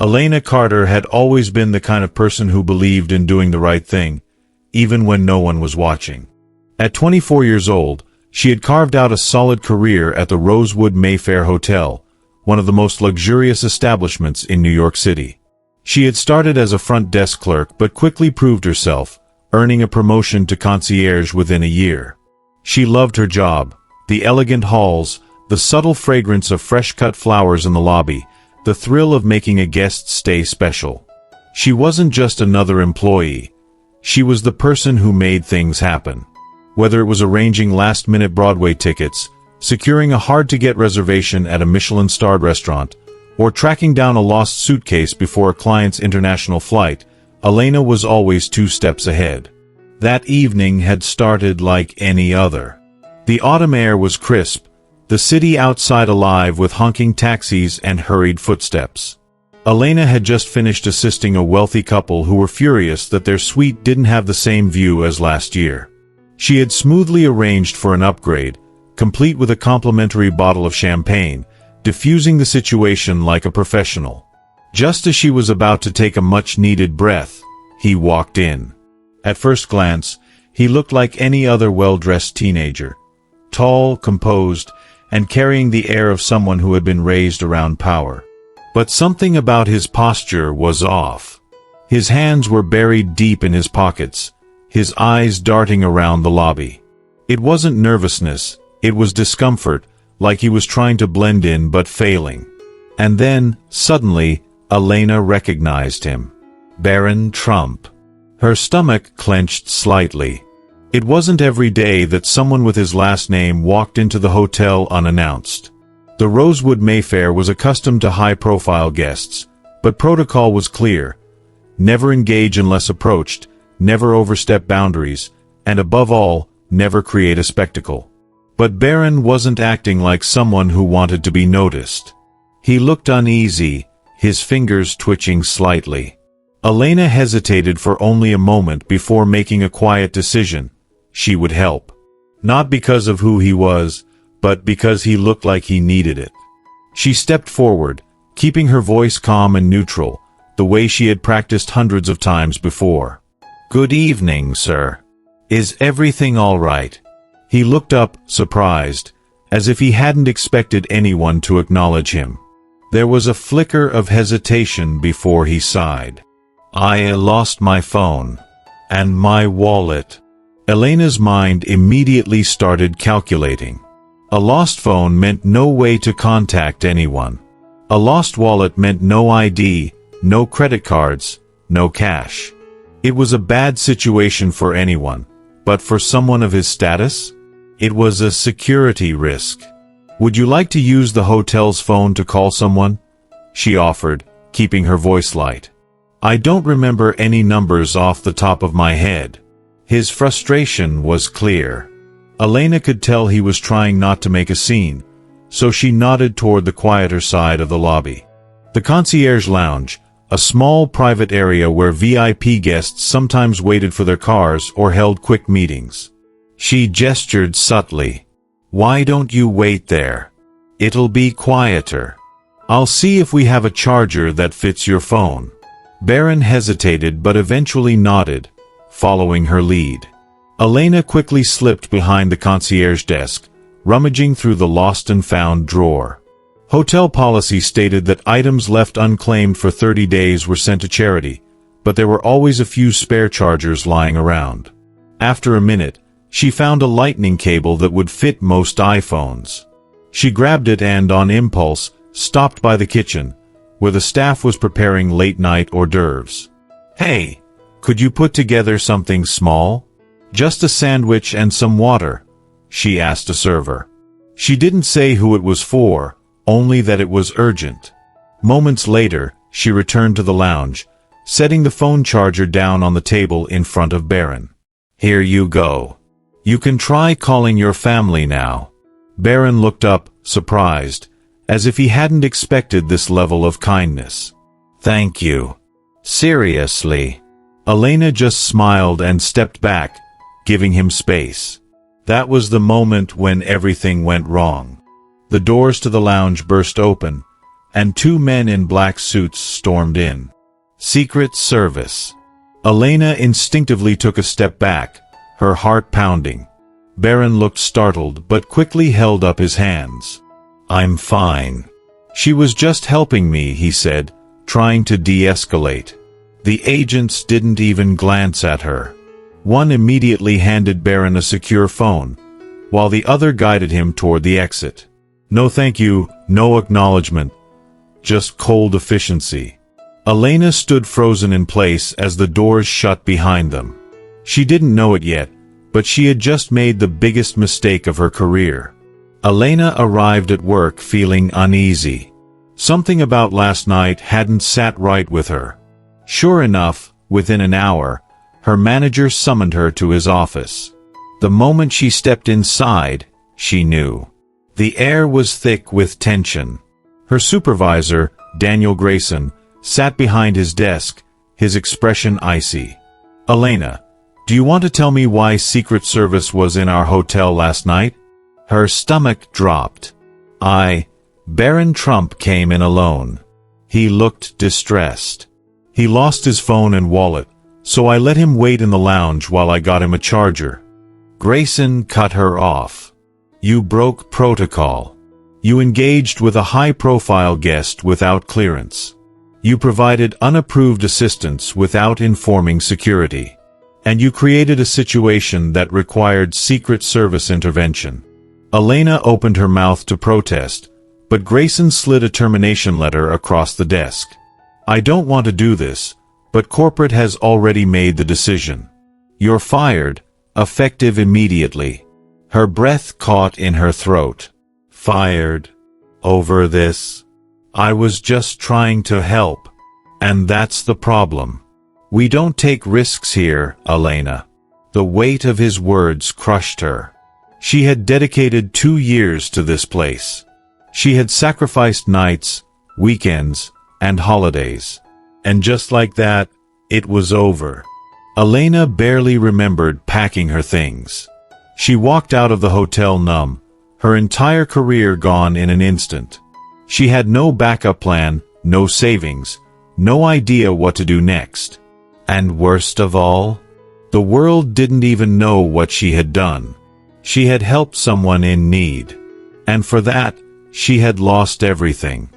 Elena Carter had always been the kind of person who believed in doing the right thing, even when no one was watching. At 24 years old, she had carved out a solid career at the Rosewood Mayfair Hotel, one of the most luxurious establishments in New York City. She had started as a front desk clerk but quickly proved herself, earning a promotion to concierge within a year. She loved her job, the elegant halls, the subtle fragrance of fresh-cut flowers in the lobby, the thrill of making a guest's stay special. She wasn't just another employee. She was the person who made things happen. Whether it was arranging last-minute Broadway tickets, securing a hard-to-get reservation at a Michelin-starred restaurant, or tracking down a lost suitcase before a client's international flight, Elena was always 2 steps ahead. That evening had started like any other. The autumn air was crisp, the city outside alive with honking taxis and hurried footsteps. Elena had just finished assisting a wealthy couple who were furious that their suite didn't have the same view as last year. She had smoothly arranged for an upgrade, complete with a complimentary bottle of champagne, diffusing the situation like a professional. Just as she was about to take a much-needed breath, he walked in. At first glance, he looked like any other well-dressed teenager. Tall, composed, and carrying the air of someone who had been raised around power. But something about his posture was off. His hands were buried deep in his pockets, his eyes darting around the lobby. It wasn't nervousness, it was discomfort, like he was trying to blend in but failing. And then, suddenly, Elena recognized him. Barron Trump. Her stomach clenched slightly. It wasn't every day that someone with his last name walked into the hotel unannounced. The Rosewood Mayfair was accustomed to high-profile guests, but protocol was clear. Never engage unless approached, never overstep boundaries, and above all, never create a spectacle. But Barron wasn't acting like someone who wanted to be noticed. He looked uneasy, his fingers twitching slightly. Elena hesitated for only a moment before making a quiet decision. She would help. Not because of who he was, but because he looked like he needed it. She stepped forward, keeping her voice calm and neutral, the way she had practiced hundreds of times before. "Good evening, sir. Is everything all right?" He looked up, surprised, as if he hadn't expected anyone to acknowledge him. There was a flicker of hesitation before he sighed. "I lost my phone. And my wallet." Elena's mind immediately started calculating. A lost phone meant no way to contact anyone. A lost wallet meant no ID, no credit cards, no cash. It was a bad situation for anyone, but for someone of his status, it was a security risk. "Would you like to use the hotel's phone to call someone?" she offered, keeping her voice light. "I don't remember any numbers off the top of my head." His frustration was clear. Elena could tell he was trying not to make a scene, so she nodded toward the quieter side of the lobby. The concierge lounge, a small private area where VIP guests sometimes waited for their cars or held quick meetings. She gestured subtly. "Why don't you wait there? It'll be quieter. I'll see if we have a charger that fits your phone." Barron hesitated but eventually nodded, following her lead. Elena quickly slipped behind the concierge desk, rummaging through the lost-and-found drawer. Hotel policy stated that items left unclaimed for 30 days were sent to charity, but there were always a few spare chargers lying around. After a minute, she found a lightning cable that would fit most iPhones. She grabbed it and, on impulse, stopped by the kitchen, where the staff was preparing late-night hors d'oeuvres. "Hey, could you put together something small? Just a sandwich and some water," she asked a server. She didn't say who it was for, only that it was urgent. Moments later, she returned to the lounge, setting the phone charger down on the table in front of Barron. "Here you go. You can try calling your family now." Barron looked up, surprised, as if he hadn't expected this level of kindness. "Thank you. Seriously." Elena just smiled and stepped back, giving him space. That was the moment when everything went wrong. The doors to the lounge burst open, and two men in black suits stormed in. Secret Service. Elena instinctively took a step back, her heart pounding. Barron looked startled but quickly held up his hands. "I'm fine. She was just helping me," he said, trying to de-escalate. The agents didn't even glance at her. One immediately handed Barron a secure phone, while the other guided him toward the exit. "No thank you, no acknowledgement. Just cold efficiency." Elena stood frozen in place as the doors shut behind them. She didn't know it yet, but she had just made the biggest mistake of her career. Elena arrived at work feeling uneasy. Something about last night hadn't sat right with her. Sure enough, within an hour, her manager summoned her to his office. The moment she stepped inside, she knew. The air was thick with tension. Her supervisor, Daniel Grayson, sat behind his desk, his expression icy. "Elena, do you want to tell me why Secret Service was in our hotel last night?" Her stomach dropped. Barron Trump came in alone. He looked distressed. He lost his phone and wallet, so I let him wait in the lounge while I got him a charger. Grayson cut her off. "You broke protocol. You engaged with a high-profile guest without clearance. You provided unapproved assistance without informing security. And you created a situation that required Secret Service intervention." Elena opened her mouth to protest, but Grayson slid a termination letter across the desk. "I don't want to do this, but corporate has already made the decision. You're fired, effective immediately." Her breath caught in her throat. "Fired? Over this? I was just trying to help. And that's the problem. We don't take risks here, Elena." The weight of his words crushed her. She had dedicated 2 years to this place. She had sacrificed nights, weekends, and holidays. And just like that, it was over. Elena barely remembered packing her things. She walked out of the hotel numb, her entire career gone in an instant. She had no backup plan, no savings, no idea what to do next. And worst of all, the world didn't even know what she had done. She had helped someone in need. And for that, she had lost everything.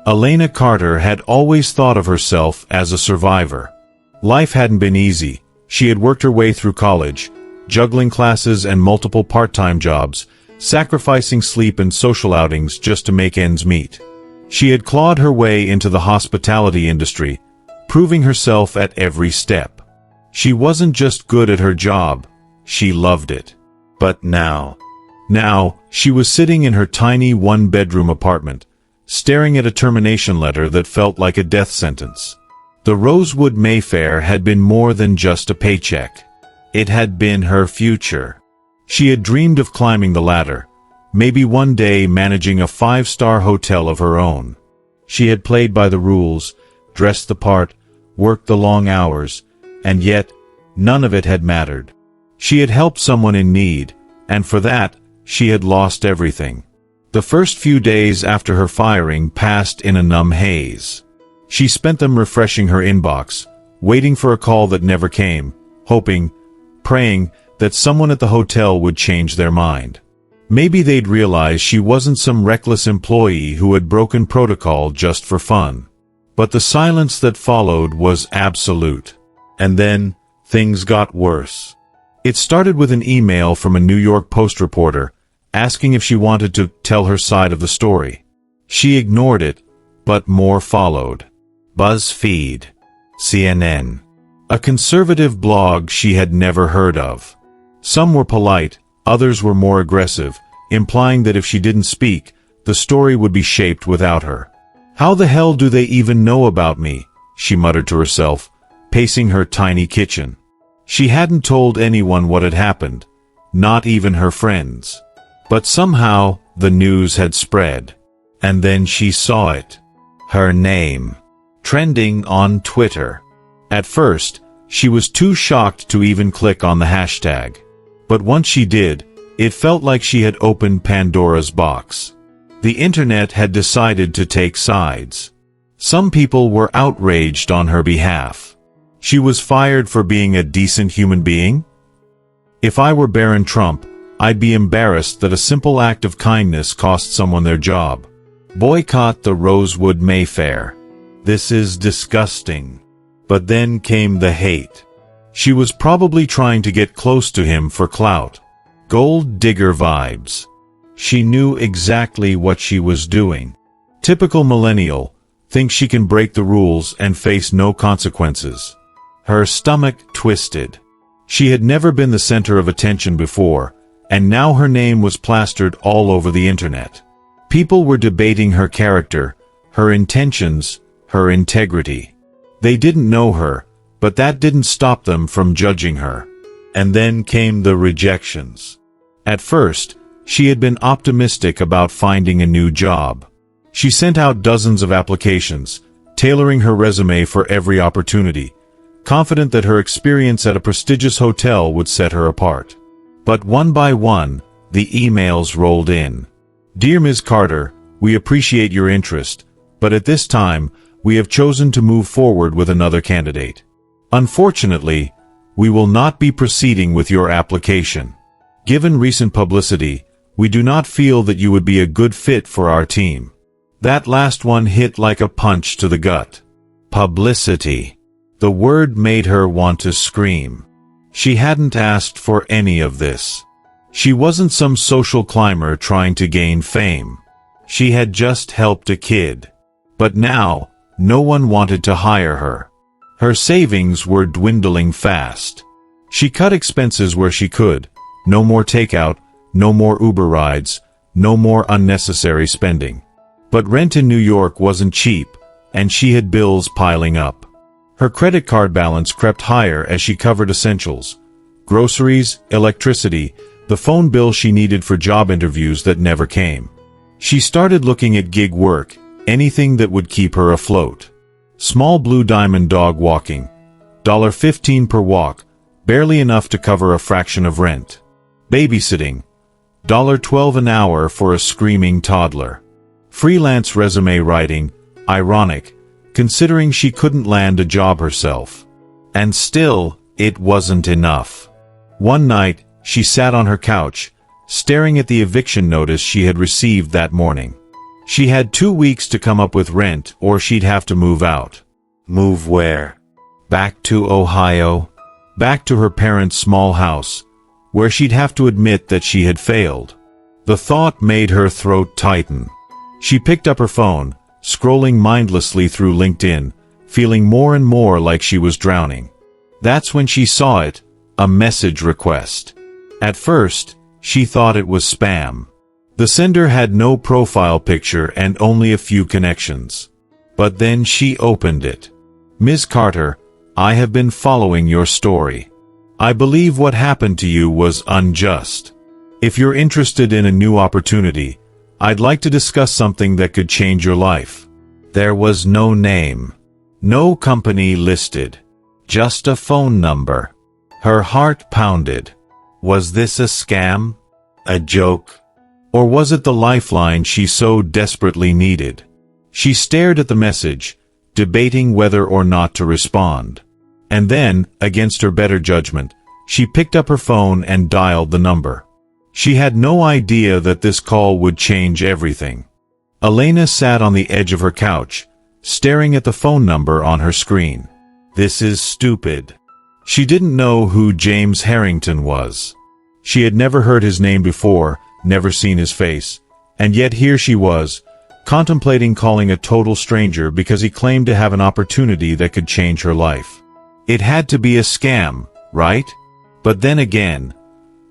Elena Carter had always thought of herself as a survivor. Life hadn't been easy. She had worked her way through college, juggling classes and multiple part-time jobs, sacrificing sleep and social outings just to make ends meet. She had clawed her way into the hospitality industry, proving herself at every step. She wasn't just good at her job, she loved it. But now, she was sitting in her tiny one-bedroom apartment, staring at a termination letter that felt like a death sentence. The Rosewood Mayfair had been more than just a paycheck. It had been her future. She had dreamed of climbing the ladder, maybe one day managing a 5-star hotel of her own. She had played by the rules, dressed the part, worked the long hours, and yet, none of it had mattered. She had helped someone in need, and for that, she had lost everything. The first few days after her firing passed in a numb haze. She spent them refreshing her inbox, waiting for a call that never came, hoping, praying, that someone at the hotel would change their mind. Maybe they'd realize she wasn't some reckless employee who had broken protocol just for fun. But the silence that followed was absolute. And then, things got worse. It started with an email from a New York Post reporter, asking if she wanted to tell her side of the story. She ignored it, but more followed. BuzzFeed, CNN, a conservative blog she had never heard of. Some were polite, others were more aggressive, implying that if she didn't speak, the story would be shaped without her. "How the hell do they even know about me?" she muttered to herself, pacing her tiny kitchen. She hadn't told anyone what had happened, not even her friends. But somehow, the news had spread. And then she saw it. Her name. Trending on Twitter. At first, she was too shocked to even click on the hashtag. But once she did, it felt like she had opened Pandora's box. The internet had decided to take sides. Some people were outraged on her behalf. She was fired for being a decent human being? If I were Barron Trump, I'd be embarrassed that a simple act of kindness cost someone their job. Boycott the Rosewood Mayfair. This is disgusting. But then came the hate. She was probably trying to get close to him for clout. Gold digger vibes. She knew exactly what she was doing. Typical millennial, thinks she can break the rules and face no consequences. Her stomach twisted. She had never been the center of attention before, and now her name was plastered all over the internet. People were debating her character, her intentions, her integrity. They didn't know her, but that didn't stop them from judging her. And then came the rejections. At first, she had been optimistic about finding a new job. She sent out dozens of applications, tailoring her resume for every opportunity, confident that her experience at a prestigious hotel would set her apart. But one by one, the emails rolled in. Dear Ms. Carter, we appreciate your interest, but at this time, we have chosen to move forward with another candidate. Unfortunately, we will not be proceeding with your application. Given recent publicity, we do not feel that you would be a good fit for our team. That last one hit like a punch to the gut. Publicity. The word made her want to scream. She hadn't asked for any of this. She wasn't some social climber trying to gain fame. She had just helped a kid. But now, no one wanted to hire her. Her savings were dwindling fast. She cut expenses where she could. No more takeout, no more Uber rides, no more unnecessary spending. But rent in New York wasn't cheap, and she had bills piling up. Her credit card balance crept higher as she covered essentials. Groceries, electricity, the phone bill she needed for job interviews that never came. She started looking at gig work, anything that would keep her afloat. Small blue diamond dog walking. $15 per walk, barely enough to cover a fraction of rent. Babysitting. $12 an hour for a screaming toddler. Freelance resume writing, ironic, considering she couldn't land a job herself. And still, it wasn't enough. One night, she sat on her couch, staring at the eviction notice she had received that morning. She had 2 weeks to come up with rent or she'd have to move out. Move where? Back to Ohio? Back to her parents' small house, where she'd have to admit that she had failed. The thought made her throat tighten. She picked up her phone, scrolling mindlessly through LinkedIn, feeling more and more like she was drowning. That's when she saw it, a message request. At first, she thought it was spam. The sender had no profile picture and only a few connections. But then she opened it. Ms. Carter, I have been following your story. I believe what happened to you was unjust. If you're interested in a new opportunity, I'd like to discuss something that could change your life. There was no name. No company listed. Just a phone number. Her heart pounded. Was this a scam? A joke? Or was it the lifeline she so desperately needed? She stared at the message, debating whether or not to respond. And then, against her better judgment, she picked up her phone and dialed the number. She had no idea that this call would change everything. Elena sat on the edge of her couch, staring at the phone number on her screen. This is stupid. She didn't know who James Harrington was. She had never heard his name before, never seen his face, and yet here she was, contemplating calling a total stranger because he claimed to have an opportunity that could change her life. It had to be a scam, right? But then again,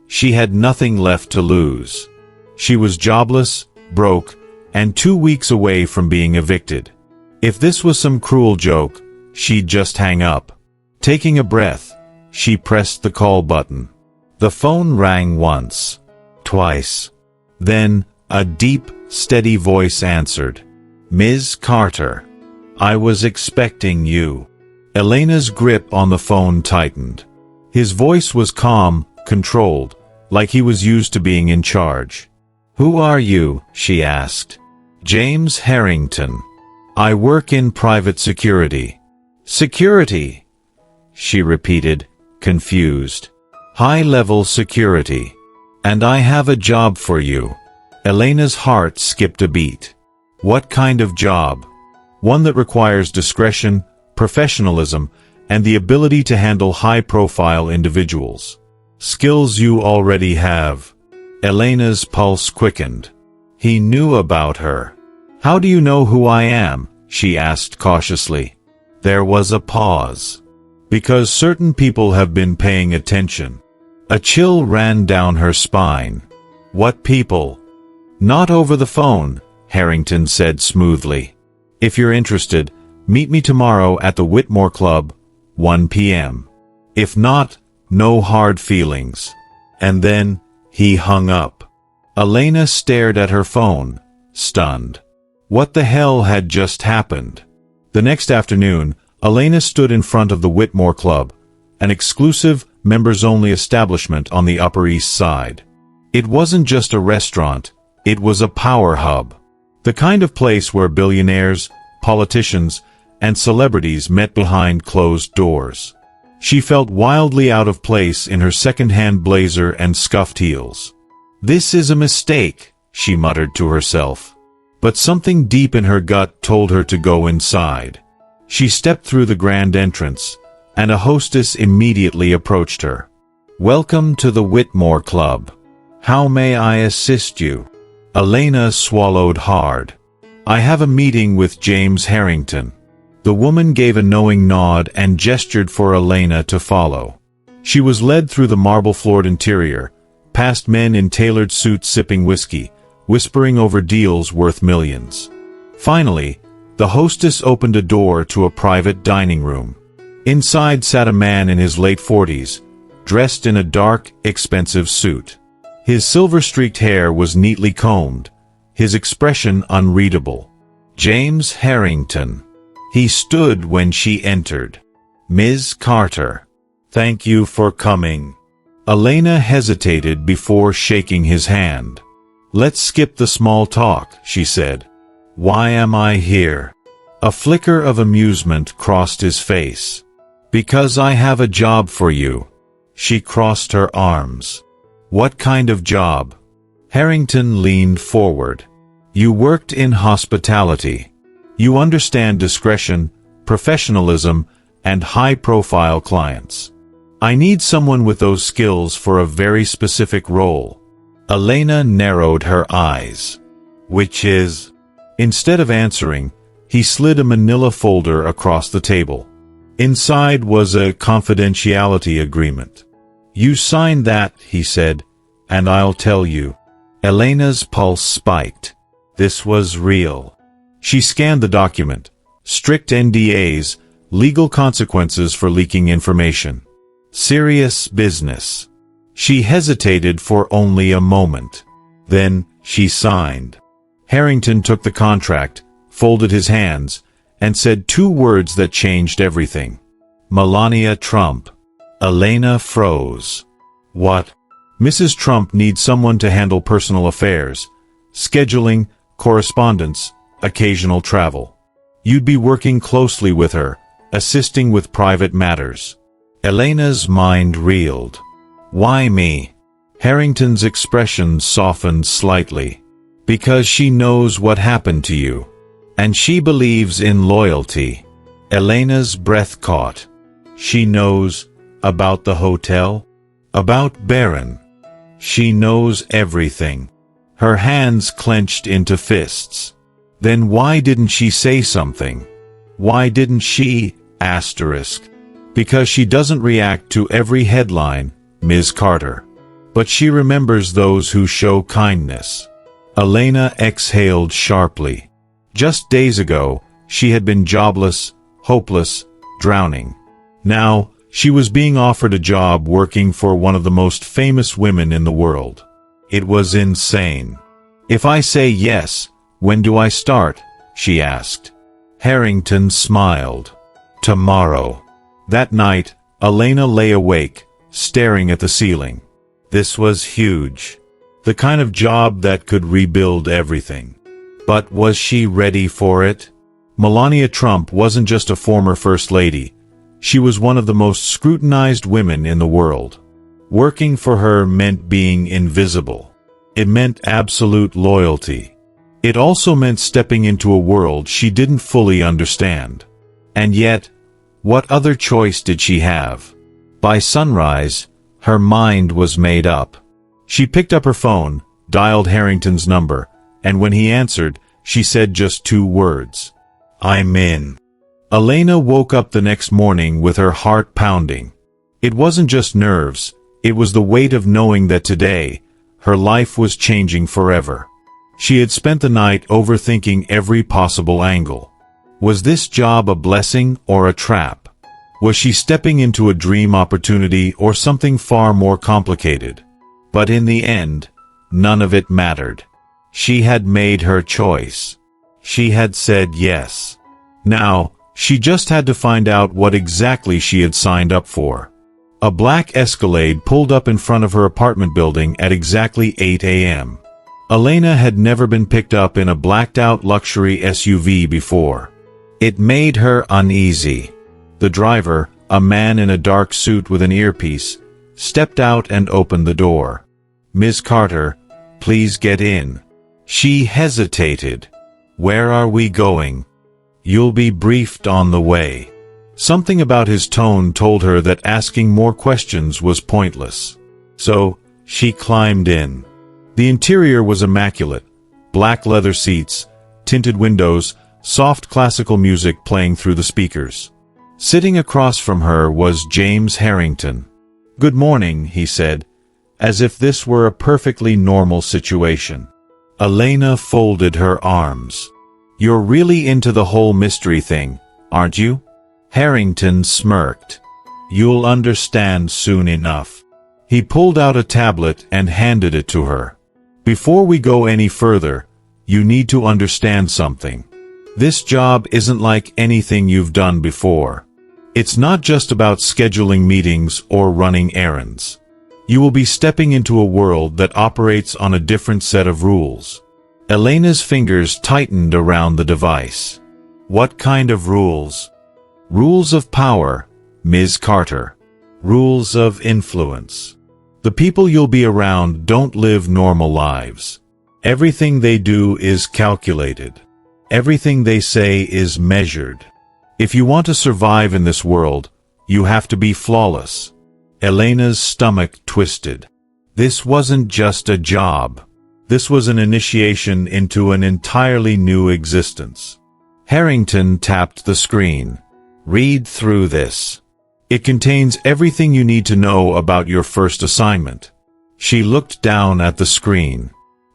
she had nothing left to lose. She was jobless, broke, and 2 weeks away from being evicted. If this was some cruel joke, she'd just hang up. Taking a breath, she pressed the call button. The phone rang once, twice. Then, a deep, steady voice answered. Ms. Carter, I was expecting you. Elena's grip on the phone tightened. His voice was calm, controlled, like he was used to being in charge. "Who are you?" she asked. "James Harrington. I work in private security." "Security?" she repeated, confused. "High-level security. And I have a job for you." Elena's heart skipped a beat. What kind of job? One that requires discretion, professionalism, and the ability to handle high-profile individuals. Skills you already have. Elena's pulse quickened. He knew about her. "How do you know who I am?" she asked cautiously. There was a pause. "Because certain people have been paying attention." A chill ran down her spine. "What people?" "Not over the phone," Harrington said smoothly. "If you're interested, meet me tomorrow at the Whitmore Club, 1 p.m. If not, no hard feelings." And then, he hung up. Elena stared at her phone, stunned. What the hell had just happened? The next afternoon, Elena stood in front of the Whitmore Club, an exclusive, members-only establishment on the Upper East Side. It wasn't just a restaurant, it was a power hub. The kind of place where billionaires, politicians, and celebrities met behind closed doors. She felt wildly out of place in her second-hand blazer and scuffed heels. "This is a mistake," she muttered to herself. But something deep in her gut told her to go inside. She stepped through the grand entrance, and a hostess immediately approached her. "Welcome to the Whitmore Club. How may I assist you?" Elena swallowed hard. "I have a meeting with James Harrington." The woman gave a knowing nod and gestured for Elena to follow. She was led through the marble-floored interior, past men in tailored suits sipping whiskey, whispering over deals worth millions. Finally, the hostess opened a door to a private dining room. Inside sat a man in his late 40s, dressed in a dark, expensive suit. His silver-streaked hair was neatly combed, his expression unreadable. James Harrington. He stood when she entered. "Ms. Carter. Thank you for coming." Elena hesitated before shaking his hand. "Let's skip the small talk," she said. "Why am I here?" A flicker of amusement crossed his face. "Because I have a job for you." She crossed her arms. "What kind of job?" Harrington leaned forward. "You worked in hospitality. You understand discretion, professionalism, and high-profile clients. I need someone with those skills for a very specific role." Elena narrowed her eyes. "Which is?" Instead of answering, he slid a manila folder across the table. Inside was a confidentiality agreement. "You sign that," he said, "and I'll tell you." Elena's pulse spiked. This was real. She scanned the document. Strict NDAs, legal consequences for leaking information. Serious business. She hesitated for only a moment. Then, she signed. Harrington took the contract, folded his hands, and said two words that changed everything. "Melania Trump." Elena froze. "What?" "Mrs. Trump needs someone to handle personal affairs, scheduling, correspondence, occasional travel. You'd be working closely with her, assisting with private matters." Elena's mind reeled. "Why me?" Harrington's expression softened slightly. "Because she knows what happened to you. And she believes in loyalty." Elena's breath caught. "She knows about the hotel? About Barron? She knows everything." Her hands clenched into fists. Then why didn't she say something? Why didn't she, asterisk? Because she doesn't react to every headline, Ms. Carter. But she remembers those who show kindness. Elena exhaled sharply. Just days ago, she had been jobless, hopeless, drowning. Now, she was being offered a job working for one of the most famous women in the world. It was insane. "If I say yes, when do I start?" she asked. Harrington smiled. "Tomorrow." That night, Elena lay awake, staring at the ceiling. This was huge. The kind of job that could rebuild everything. But was she ready for it? Melania Trump wasn't just a former First Lady. She was one of the most scrutinized women in the world. Working for her meant being invisible. It meant absolute loyalty. It also meant stepping into a world she didn't fully understand. And yet, what other choice did she have? By sunrise, her mind was made up. She picked up her phone, dialed Harrington's number, and when he answered, she said just 2 words. "I'm in." Elena woke up the next morning with her heart pounding. It wasn't just nerves, it was the weight of knowing that today, her life was changing forever. She had spent the night overthinking every possible angle. Was this job a blessing or a trap? Was she stepping into a dream opportunity or something far more complicated? But in the end, none of it mattered. She had made her choice. She had said yes. Now, she just had to find out what exactly she had signed up for. A black Escalade pulled up in front of her apartment building at exactly 8 a.m. Elena had never been picked up in a blacked-out luxury SUV before. It made her uneasy. The driver, a man in a dark suit with an earpiece, stepped out and opened the door. "Ms. Carter, please get in." She hesitated. "Where are we going?" "You'll be briefed on the way." Something about his tone told her that asking more questions was pointless. So, she climbed in. The interior was immaculate. Black leather seats, tinted windows, soft classical music playing through the speakers. Sitting across from her was James Harrington. "Good morning," he said, as if this were a perfectly normal situation. Elena folded her arms. "You're really into the whole mystery thing, aren't you?" Harrington smirked. "You'll understand soon enough." He pulled out a tablet and handed it to her. "Before we go any further, you need to understand something. This job isn't like anything you've done before. It's not just about scheduling meetings or running errands. You will be stepping into a world that operates on a different set of rules." Elena's fingers tightened around the device. "What kind of rules?" "Rules of power, Ms. Carter. Rules of influence. The people you'll be around don't live normal lives. Everything they do is calculated. Everything they say is measured. If you want to survive in this world, you have to be flawless." Elena's stomach twisted. This wasn't just a job. This was an initiation into an entirely new existence. Harrington tapped the screen. "Read through this. It contains everything you need to know about your first assignment." She looked down at the screen.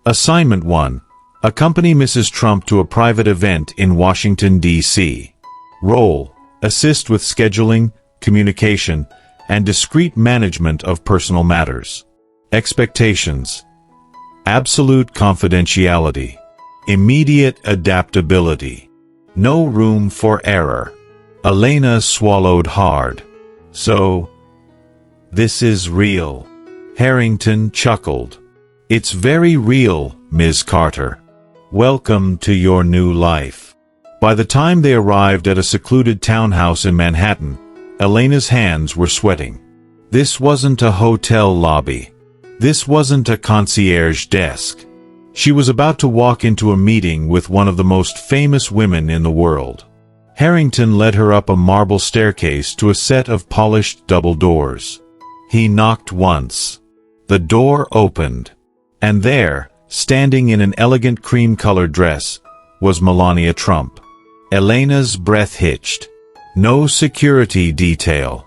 Assignment 1. Accompany Mrs. Trump to a private event in Washington, D.C. Role: assist with scheduling, communication, and discreet management of personal matters. Expectations: absolute confidentiality. Immediate adaptability. No room for error. Elena swallowed hard. "So, this is real." Harrington chuckled. "It's very real, Ms. Carter. Welcome to your new life." By the time they arrived at a secluded townhouse in Manhattan, Elena's hands were sweating. This wasn't a hotel lobby. This wasn't a concierge desk. She was about to walk into a meeting with one of the most famous women in the world. Harrington led her up a marble staircase to a set of polished double doors. He knocked once. The door opened. And there, standing in an elegant cream-colored dress, was Melania Trump. Elena's breath hitched. No security detail.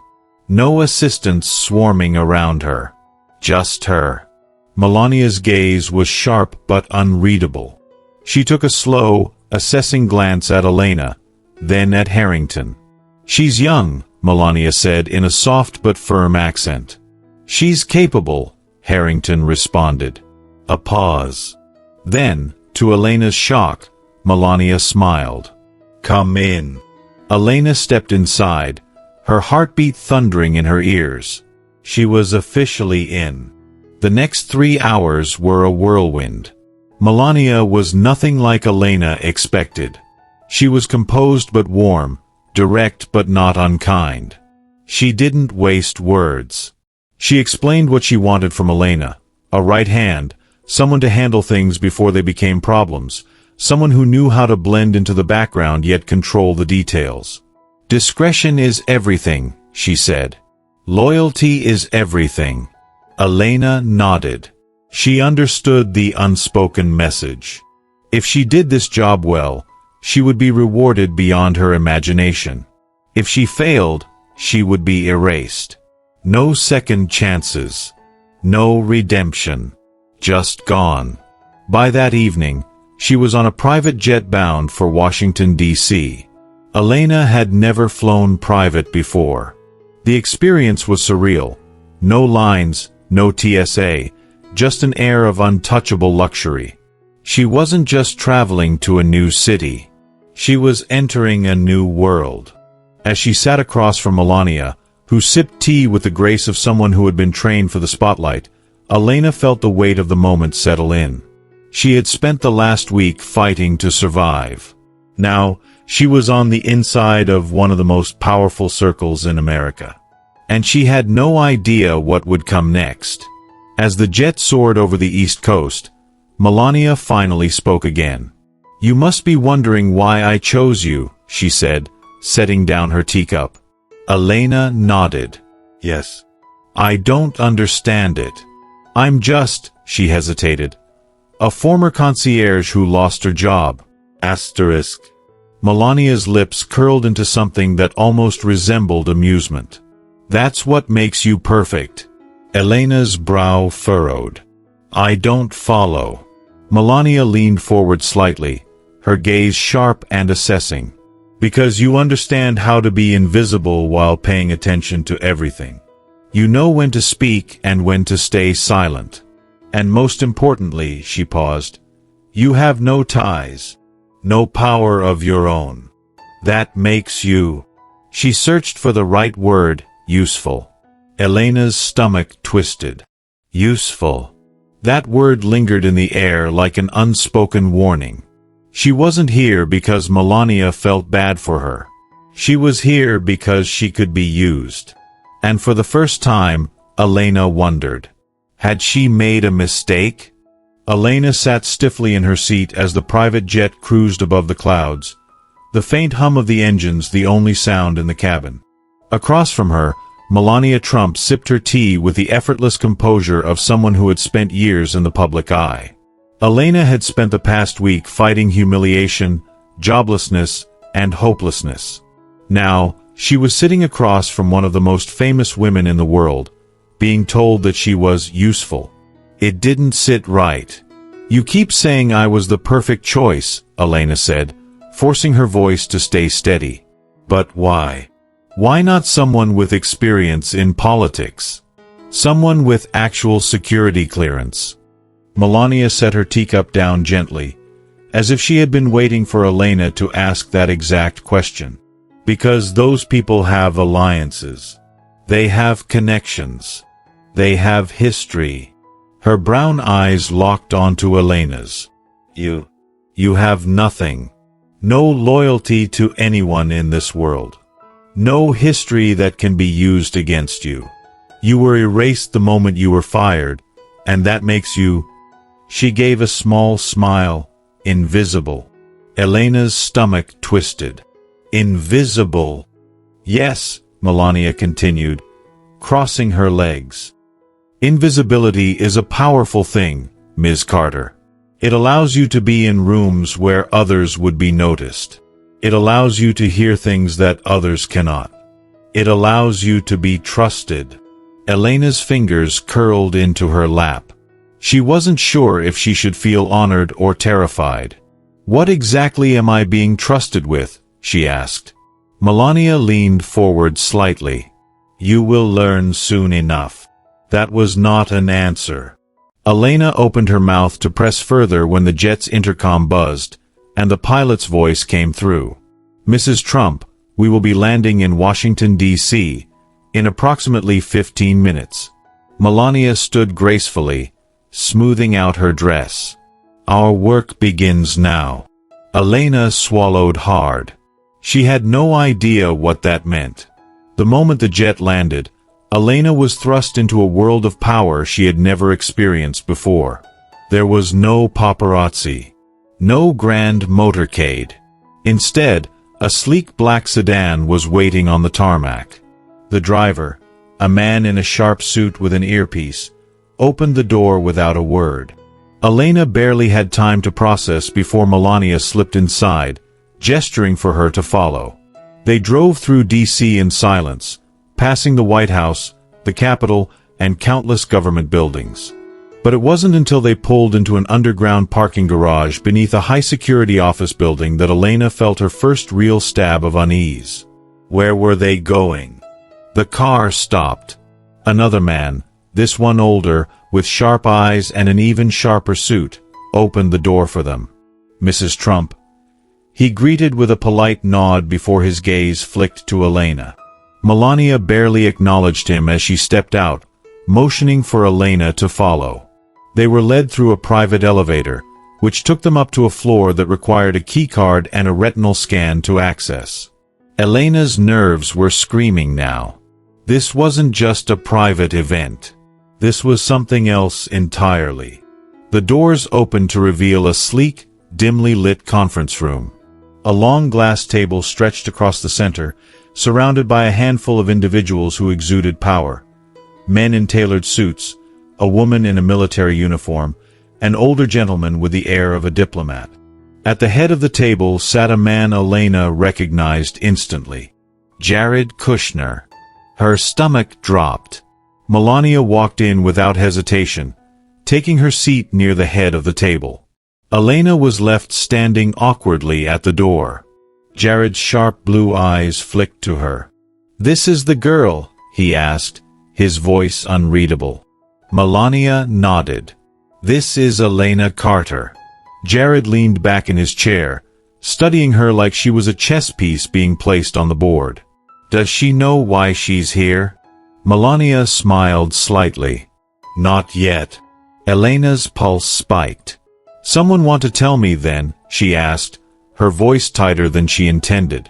No assistants swarming around her. Just her. Melania's gaze was sharp but unreadable. She took a slow, assessing glance at Elena, then at Harrington. "She's young," Melania said in a soft but firm accent. "She's capable," Harrington responded. A pause. Then, to Elena's shock, Melania smiled. "Come in." Elena stepped inside, her heartbeat thundering in her ears. She was officially in. The next 3 hours were a whirlwind. Melania was nothing like Elena expected. She was composed but warm, direct but not unkind. She didn't waste words. She explained what she wanted from Elena: a right hand, someone to handle things before they became problems, someone who knew how to blend into the background yet control the details. "Discretion is everything," she said. "Loyalty is everything." Elena nodded. She understood the unspoken message. If she did this job well, she would be rewarded beyond her imagination. If she failed, she would be erased. No second chances. No redemption. Just gone. By that evening, she was on a private jet bound for Washington, D.C. Elena had never flown private before. The experience was surreal. No lines, no TSA, just an air of untouchable luxury. She wasn't just traveling to a new city. She was entering a new world. As she sat across from Melania, who sipped tea with the grace of someone who had been trained for the spotlight, Elena felt the weight of the moment settle in. She had spent the last week fighting to survive. Now, she was on the inside of one of the most powerful circles in America. And she had no idea what would come next. As the jet soared over the East Coast, Melania finally spoke again. "You must be wondering why I chose you," she said, setting down her teacup. Elena nodded. "Yes. I don't understand it. I'm just," she hesitated, "a former concierge who lost her job." Asterisk. Melania's lips curled into something that almost resembled amusement. "That's what makes you perfect." Elena's brow furrowed. "I don't follow." Melania leaned forward slightly, her gaze sharp and assessing. "Because you understand how to be invisible while paying attention to everything. You know when to speak and when to stay silent. And most importantly," she paused, "you have no ties, no power of your own. That makes you—" She searched for the right word: useful. Elena's stomach twisted. Useful. That word lingered in the air like an unspoken warning. She wasn't here because Melania felt bad for her. She was here because she could be used. And for the first time, Elena wondered. Had she made a mistake? Elena sat stiffly in her seat as the private jet cruised above the clouds, the faint hum of the engines the only sound in the cabin. Across from her, Melania Trump sipped her tea with the effortless composure of someone who had spent years in the public eye. Elena had spent the past week fighting humiliation, joblessness, and hopelessness. Now, she was sitting across from one of the most famous women in the world, being told that she was useful. It didn't sit right. "You keep saying I was the perfect choice," Elena said, forcing her voice to stay steady. "But why? Why not someone with experience in politics? Someone with actual security clearance?" Melania set her teacup down gently, as if she had been waiting for Elena to ask that exact question. "Because those people have alliances. They have connections. They have history." Her brown eyes locked onto Elena's. You have nothing. No loyalty to anyone in this world. No history that can be used against you. You were erased the moment you were fired, and that makes you—" She gave a small smile. "Invisible." Elena's stomach twisted. "Invisible." "Yes," Melania continued, crossing her legs. "Invisibility is a powerful thing, Ms. Carter. It allows you to be in rooms where others would be noticed. It allows you to hear things that others cannot. It allows you to be trusted." Elena's fingers curled into her lap. She wasn't sure if she should feel honored or terrified. "What exactly am I being trusted with?" she asked. Melania leaned forward slightly. "You will learn soon enough." That was not an answer. Elena opened her mouth to press further when the jet's intercom buzzed, and the pilot's voice came through. "Mrs. Trump, we will be landing in Washington, D.C. in approximately 15 minutes. Melania stood gracefully, smoothing out her dress. "Our work begins now." Elena swallowed hard. She had no idea what that meant. The moment the jet landed, Elena was thrust into a world of power she had never experienced before. There was no paparazzi, no grand motorcade. Instead, a sleek black sedan was waiting on the tarmac. The driver, a man in a sharp suit with an earpiece, opened the door without a word. Elena barely had time to process before Melania slipped inside, gesturing for her to follow. They drove through D.C. in silence, passing the White House, the Capitol, and countless government buildings. But it wasn't until they pulled into an underground parking garage beneath a high-security office building that Elena felt her first real stab of unease. Where were they going? The car stopped. Another man, this one older, with sharp eyes and an even sharper suit, opened the door for them. "Mrs. Trump." He greeted with a polite nod before his gaze flicked to Elena. Melania barely acknowledged him as she stepped out, motioning for Elena to follow. They were led through a private elevator, which took them up to a floor that required a keycard and a retinal scan to access. Elena's nerves were screaming now. This wasn't just a private event. This was something else entirely. The doors opened to reveal a sleek, dimly lit conference room. A long glass table stretched across the center, surrounded by a handful of individuals who exuded power. Men in tailored suits, a woman in a military uniform, an older gentleman with the air of a diplomat. At the head of the table sat a man Elena recognized instantly. Jared Kushner. Her stomach dropped. Melania walked in without hesitation, taking her seat near the head of the table. Elena was left standing awkwardly at the door. Jared's sharp blue eyes flicked to her. "This is the girl?" he asked, his voice unreadable. Melania nodded. "This is Elena Carter." Jared leaned back in his chair, studying her like she was a chess piece being placed on the board. "Does she know why she's here?" Melania smiled slightly. "Not yet." Elena's pulse spiked. "Someone want to tell me then?" she asked, her voice tighter than she intended.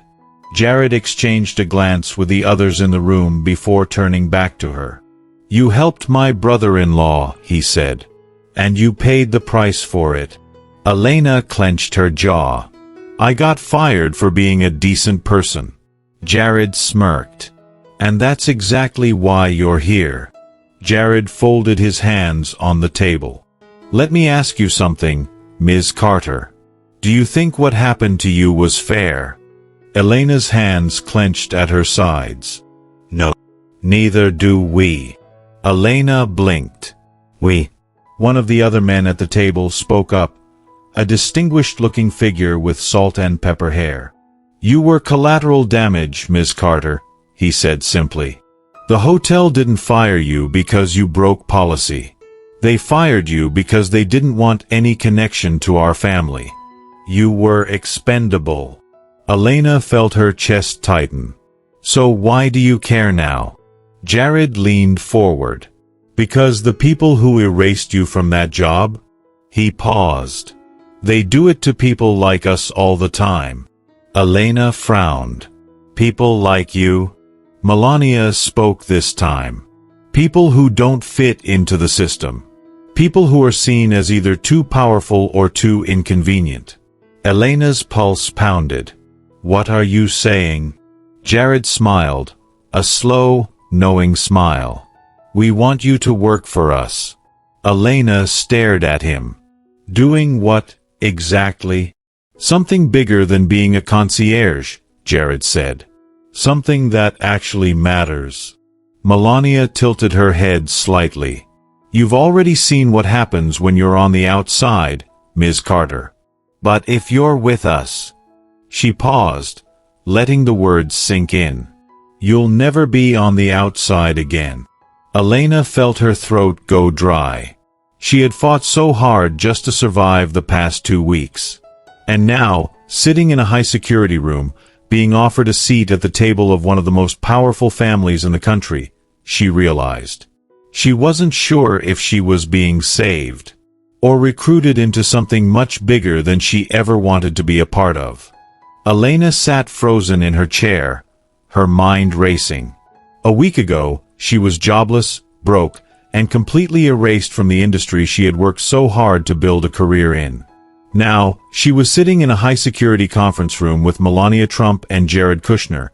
Jared exchanged a glance with the others in the room before turning back to her. "You helped my brother-in-law," he said. "And you paid the price for it." Elena clenched her jaw. "I got fired for being a decent person." Jared smirked. "And that's exactly why you're here." Jared folded his hands on the table. "Let me ask you something, Ms. Carter. Do you think what happened to you was fair?" Elena's hands clenched at her sides. "No. Neither do we." Elena blinked. "We." One of the other men at the table spoke up, a distinguished-looking figure with salt and pepper hair. "You were collateral damage, Ms. Carter," he said simply. "The hotel didn't fire you because you broke policy. They fired you because they didn't want any connection to our family. You were expendable." Elena felt her chest tighten. "So why do you care now?" Jared leaned forward. "Because the people who erased you from that job?" He paused. "They do it to people like us all the time." Elena frowned. "People like you?" Melania spoke this time. "People who don't fit into the system. People who are seen as either too powerful or too inconvenient." Elena's pulse pounded. "What are you saying?" Jared smiled, a slow, knowing smile. "We want you to work for us." Elena stared at him. "Doing what, exactly?" "Something bigger than being a concierge," Jared said. "Something that actually matters." Melania tilted her head slightly. "You've already seen what happens when you're on the outside, Ms. Carter. But if you're with us..." She paused, letting the words sink in. "You'll never be on the outside again." Elena felt her throat go dry. She had fought so hard just to survive the past 2 weeks. And now, sitting in a high-security room, being offered a seat at the table of one of the most powerful families in the country, she realized. She wasn't sure if she was being saved, or recruited into something much bigger than she ever wanted to be a part of. Elena sat frozen in her chair, her mind racing. A week ago, she was jobless, broke, and completely erased from the industry she had worked so hard to build a career in. Now, she was sitting in a high-security conference room with Melania Trump and Jared Kushner,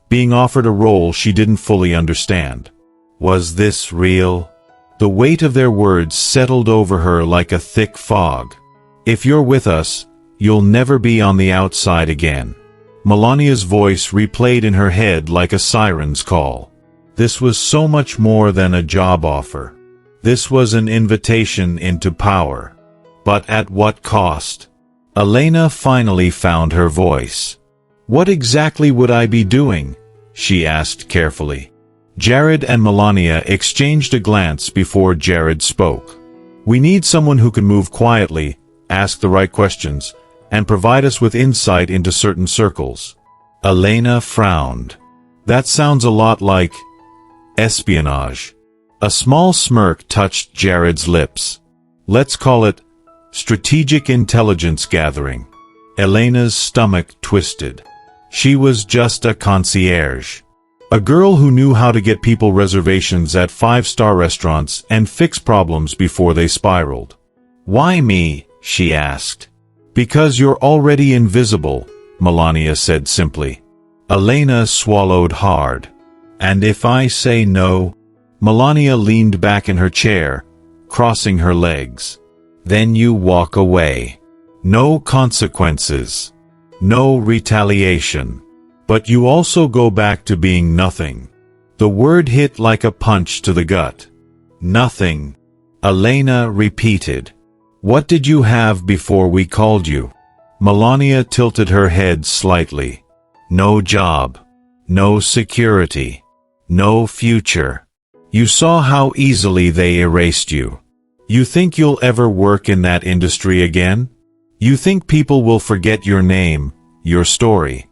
being offered a role she didn't fully understand. Was this real? The weight of their words settled over her like a thick fog. If you're with us, you'll never be on the outside again. Melania's voice replayed in her head like a siren's call. This was so much more than a job offer. This was an invitation into power. But at what cost? Elena finally found her voice. What exactly would I be doing? She asked carefully. Jared and Melania exchanged a glance before Jared spoke. We need someone who can move quietly, ask the right questions, and provide us with insight into certain circles. Elena frowned. That sounds a lot like espionage. A small smirk touched Jared's lips. Let's call it strategic intelligence gathering. Elena's stomach twisted. She was just a concierge. A girl who knew how to get people reservations at five-star restaurants and fix problems before they spiraled. Why me? She asked. Because you're already invisible, Melania said simply. Elena swallowed hard. And if I say no? Melania leaned back in her chair, crossing her legs. Then you walk away. No consequences. No retaliation. But you also go back to being nothing. The word hit like a punch to the gut. Nothing. Elena repeated. What did you have before we called you? Melania tilted her head slightly. No job. No security. No future. You saw how easily they erased you. You think you'll ever work in that industry again? You think people will forget your name, your story?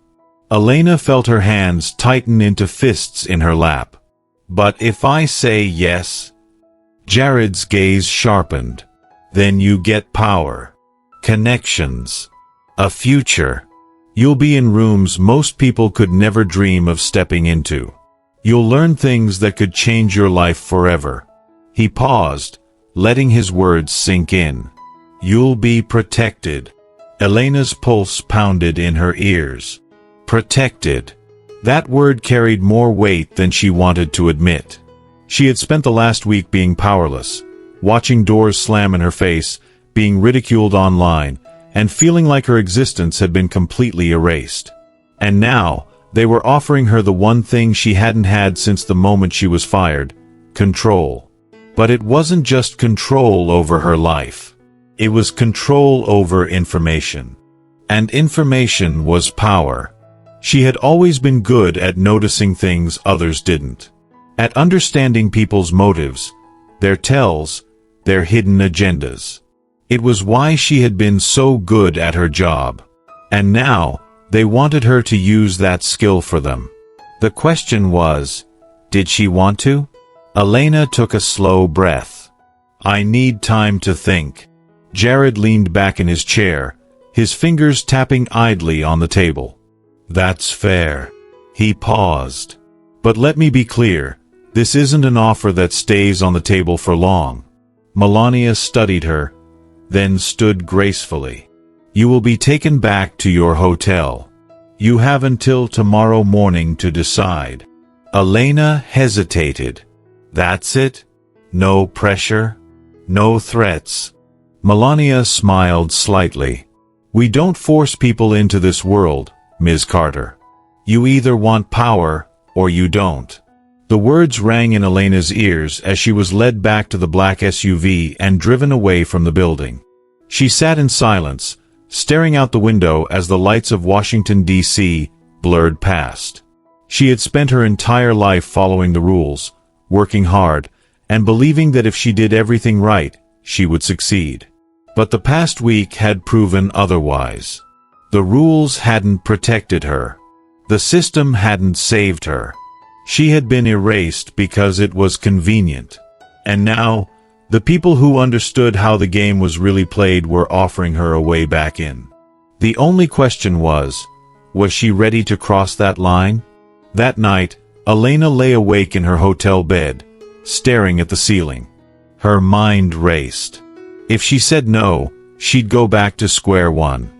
Elena felt her hands tighten into fists in her lap. But if I say yes? Jared's gaze sharpened. Then you get power. Connections. A future. You'll be in rooms most people could never dream of stepping into. You'll learn things that could change your life forever. He paused, letting his words sink in. You'll be protected. Elena's pulse pounded in her ears. Protected. That word carried more weight than she wanted to admit. She had spent the last week being powerless, watching doors slam in her face, being ridiculed online, and feeling like her existence had been completely erased. And now, they were offering her the one thing she hadn't had since the moment she was fired: control. But it wasn't just control over her life. It was control over information. And information was power. She had always been good at noticing things others didn't. At understanding people's motives, their tells, their hidden agendas. It was why she had been so good at her job. And now, they wanted her to use that skill for them. The question was, did she want to? Elena took a slow breath. I need time to think. Jared leaned back in his chair, his fingers tapping idly on the table. That's fair. He paused. But let me be clear, this isn't an offer that stays on the table for long. Melania studied her, then stood gracefully. You will be taken back to your hotel. You have until tomorrow morning to decide. Elena hesitated. That's it? No pressure? No threats? Melania smiled slightly. We don't force people into this world, Ms. Carter. You either want power, or you don't. The words rang in Elena's ears as she was led back to the black SUV and driven away from the building. She sat in silence, staring out the window as the lights of Washington, D.C. blurred past. She had spent her entire life following the rules, working hard, and believing that if she did everything right, she would succeed. But the past week had proven otherwise. The rules hadn't protected her. The system hadn't saved her. She had been erased because it was convenient. And now, the people who understood how the game was really played were offering her a way back in. The only question was she ready to cross that line? That night, Elena lay awake in her hotel bed, staring at the ceiling. Her mind raced. If she said no, she'd go back to square one.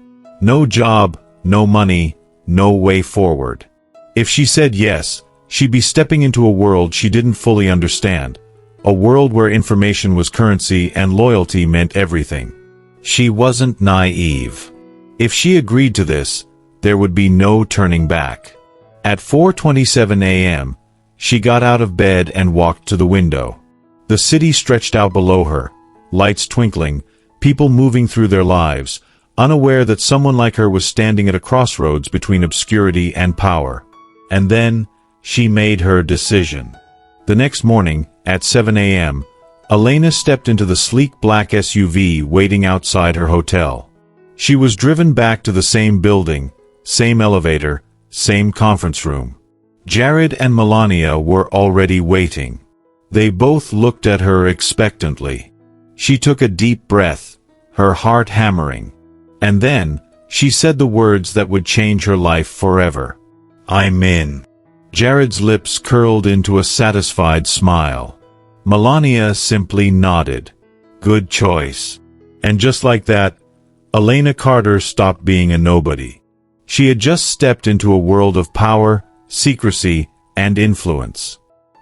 No job, no money, no way forward. If she said yes, she'd be stepping into a world she didn't fully understand, a world where information was currency and loyalty meant everything. She wasn't naive. If she agreed to this, there would be no turning back. At 4:27 a.m., she got out of bed and walked to the window. The city stretched out below her, lights twinkling, people moving through their lives, unaware that someone like her was standing at a crossroads between obscurity and power. And then, she made her decision. The next morning, at 7 a.m., Elena stepped into the sleek black SUV waiting outside her hotel. She was driven back to the same building, same elevator, same conference room. Jared and Melania were already waiting. They both looked at her expectantly. She took a deep breath, her heart hammering. And then, she said the words that would change her life forever. "I'm in." Jared's lips curled into a satisfied smile. Melania simply nodded. Good choice. And just like that, Elena Carter stopped being a nobody. She had just stepped into a world of power, secrecy, and influence.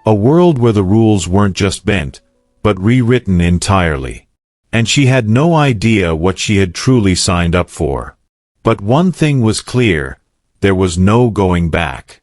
A world where the rules weren't just bent, but rewritten entirely. And she had no idea what she had truly signed up for. But one thing was clear, there was no going back.